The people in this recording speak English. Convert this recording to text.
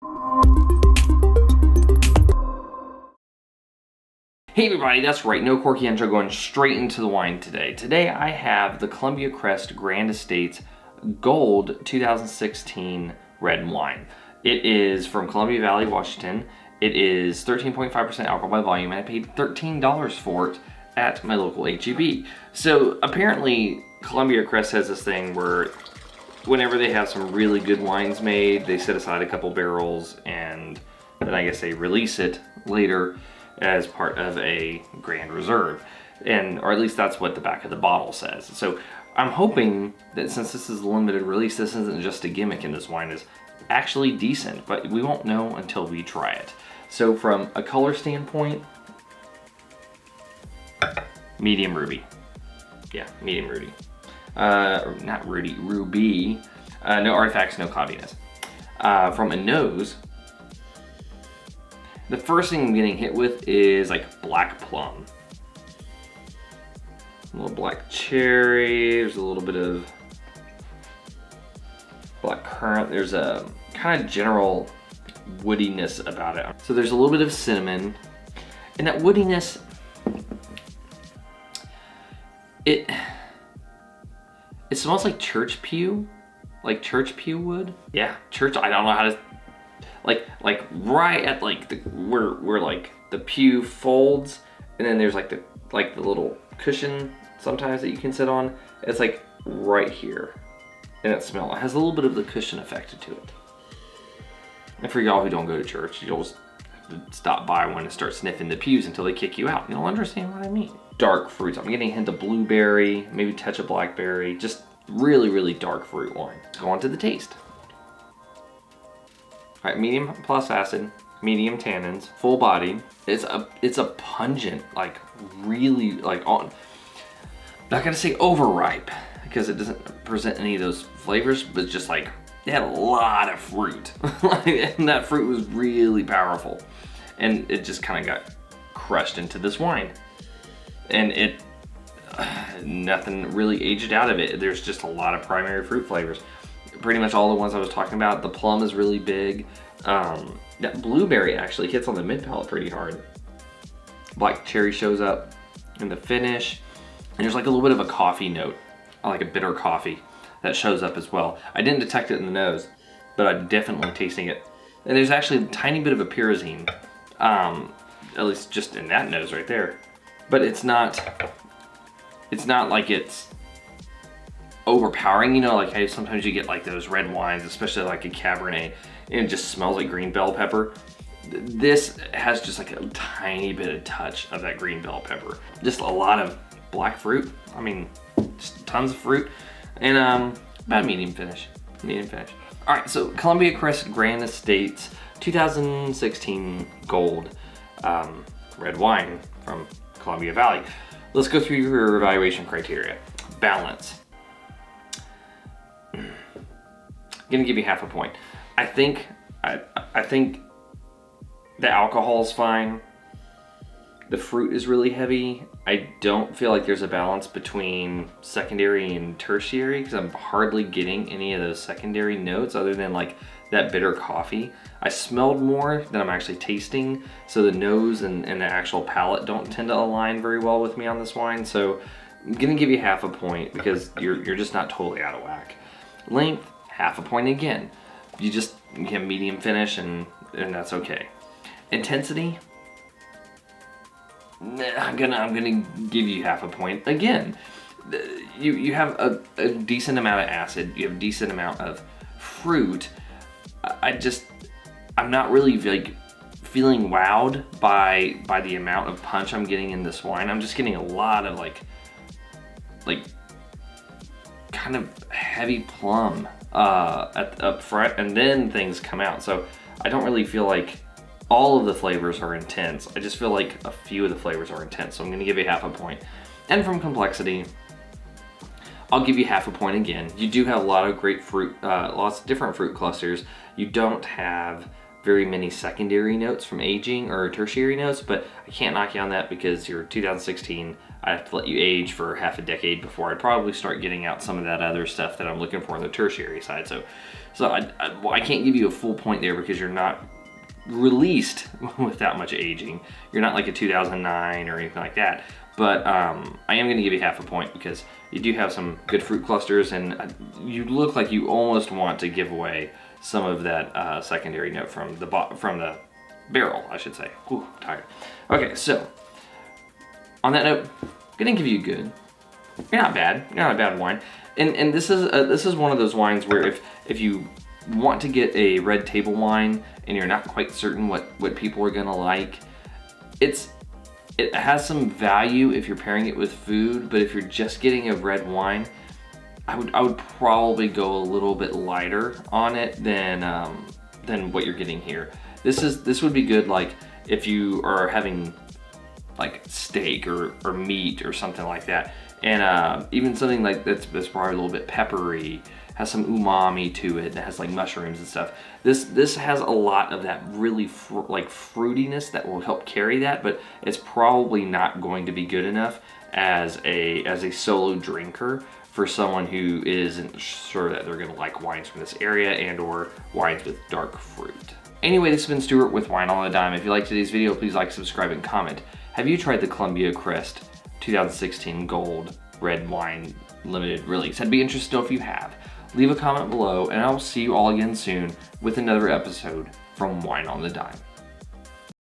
Hey everybody, that's right, no corky intro, going straight into the wine today. Today I have the Columbia Crest Grand Estates Gold 2016 red wine. It is from Columbia Valley, Washington. It is 13.5% alcohol by volume, and I paid $13 for it at my local HEB. So apparently Columbia Crest has this thing where whenever they have some really good wines made, they set aside a couple barrels and then I guess they release it later as part of a grand reserve, or at least that's what the back of the bottle says. So I'm hoping that since this is a limited release, this isn't just a gimmick and this wine is actually decent, but we won't know until we try it. So from a color standpoint, medium ruby. Yeah, medium ruby. Not ruby, ruby. No artifacts, no cloudiness. From a nose, the first thing I'm getting hit with is like black plum. A little black cherry, there's a little bit of black currant. There's a kind of general woodiness about it. So there's a little bit of cinnamon, and that woodiness, it smells like church pew wood. Yeah, church, I don't know how to, like right at like where like the pew folds, and then there's like the little cushion sometimes that you can sit on. It's like right here, and it has a little bit of the cushion effect to it. And for y'all who don't go to church, you'll just stop by one and start sniffing the pews until they kick you out. You'll understand what I mean. Dark fruits. I'm getting a hint of blueberry, maybe a touch of blackberry. Just really, really dark fruit wine. Let's go on to the taste. All right, medium plus acid, medium tannins, full body. It's a pungent, like really like not gonna say overripe because it doesn't present any of those flavors, but just like it had a lot of fruit. And that fruit was really powerful, and it just kind of got crushed into this wine, and nothing really aged out of it. There's just a lot of primary fruit flavors. Pretty much all the ones I was talking about. The plum is really big. That blueberry actually hits on the mid palate pretty hard. Black cherry shows up in the finish. And there's like a little bit of a coffee note, like a bitter coffee that shows up as well. I didn't detect it in the nose, but I'm definitely tasting it. And there's actually a tiny bit of a pyrazine, at least just in that nose right there. But it's not like it's overpowering, you know, like how sometimes you get like those red wines, especially like a Cabernet, and it just smells like green bell pepper. This has just like a tiny bit of touch of that green bell pepper. Just a lot of black fruit. I mean, just tons of fruit, and about medium finish. All right, so Columbia Crest Grand Estates 2016 Gold red wine from Columbia Valley. Let's go through your evaluation criteria. Balance. I'm gonna give you half a point. I think the alcohol is fine. The fruit is really heavy. I don't feel like there's a balance between secondary and tertiary because I'm hardly getting any of those secondary notes other than like that bitter coffee. I smelled more than I'm actually tasting, so the nose and the actual palate don't tend to align very well with me on this wine. So I'm gonna give you half a point because you're just not totally out of whack. Length, half a point again. You have medium finish and that's okay. Intensity, I'm gonna give you half a point again. You have a decent amount of acid. You have a decent amount of fruit. I'm not really like feeling wowed by the amount of punch I'm getting in this wine. I'm just getting a lot of like kind of heavy plum up front, and then things come out. So I don't really feel like all of the flavors are intense. I just feel like a few of the flavors are intense. So I'm gonna give you half a point. And from complexity, I'll give you half a point again. You do have a lot of great fruit, lots of different fruit clusters. You don't have very many secondary notes from aging or tertiary notes, but I can't knock you on that because you're 2016. I have to let you age for half a decade before I'd probably start getting out some of that other stuff that I'm looking for on the tertiary side. So So I can't give you a full point there because you're not released with that much aging. You're not like a 2009 or anything like that. But I am going to give you half a point because you do have some good fruit clusters, and you look like you almost want to give away some of that secondary note from the barrel, I should say. Ooh, tired. Okay, so on that note, I'm gonna give you good. You're not bad. You're not a bad wine. And this is one of those wines where if you want to get a red table wine and you're not quite certain what people are gonna like, it has some value if you're pairing it with food, but if you're just getting a red wine, I would probably go a little bit lighter on it than what you're getting here. This would be good like if you are having like steak or meat or something like that, and even something like that's probably a little bit peppery, has some umami to it, and it has like mushrooms and stuff. This has a lot of that really like fruitiness that will help carry that, but it's probably not going to be good enough as a solo drinker for someone who isn't sure that they're gonna like wines from this area and or wines with dark fruit. Anyway, this has been Stuart with Wine on a Dime. If you liked today's video, please like, subscribe, and comment. Have you tried the Columbia Crest 2016 Gold Red Wine Limited Release? I'd be interested to know if you have. Leave a comment below, and I will see you all again soon with another episode from Wine on the Dime.